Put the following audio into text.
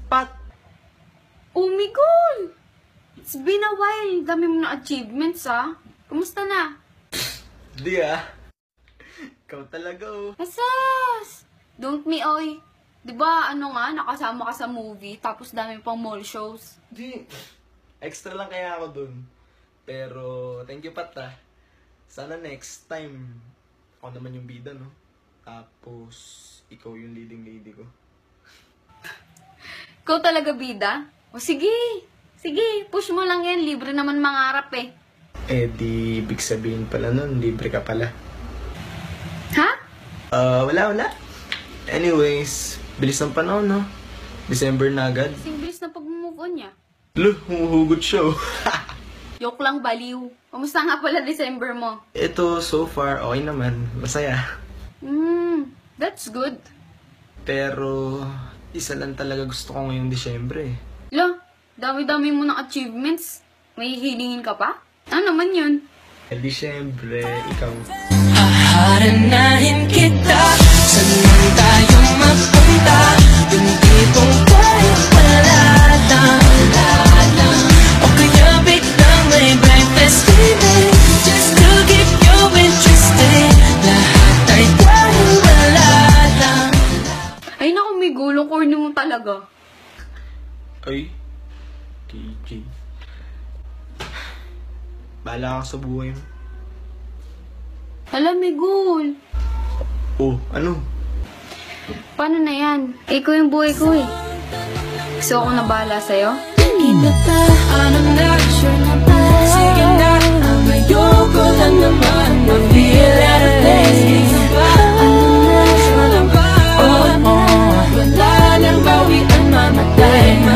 Pat! Oh my God! It's been a while. Dami mo na achievements, ah. Kumusta na? Di ah. Ikaw talaga oh. Asas! Don't me, oy. Diba, nakasama ka sa movie, tapos dami pang mall shows. Di. Extra lang kaya ako dun. Pero, thank you Pat ah. Sana next time, ako naman yung bida, no? Tapos, ikaw yung leading lady ko. Ikaw talaga, bida? O sige. Sige, push mo lang yan. Libre naman mangarap eh. Eh di, ibig sabihin pala nun, libre ka pala. Ha? Wala. Anyways, bilis ng panahon, no? December na agad. Kasing bilis na pag-move on niya. Lo, humuhugot siya, oh. Joke lang, baliw. Kamusta nga pala December mo? Ito, so far, okay naman. Masaya. That's good. Pero, isa lang talaga gusto ko ngayong Disyembre. Lo, dami-dami mo ng achievements. May hilingin ka pa? Ano naman yun? Eh, Disyembre, ikaw. Haharanahin kita, saan man tayo mapunta, yung tipong tayo wala lang. O kaya biglang may breakfast feeling, just to keep you interested, lahat ay tayo wala lang. Ay naku, may gulong corny mo talaga. Ay, KJ. Bahala ka sa buhay mo. Hala, may gul. Oh, ano? Paano na yan? Ikaw yung buhay ko eh. Gusto ako na bahala sa'yo? Kita pa, I'm not sure na ba. Sige na, ang ayoko lang naman ma-feel out of place. Ano na, sure na ba? Wala nang bawian, mamatay.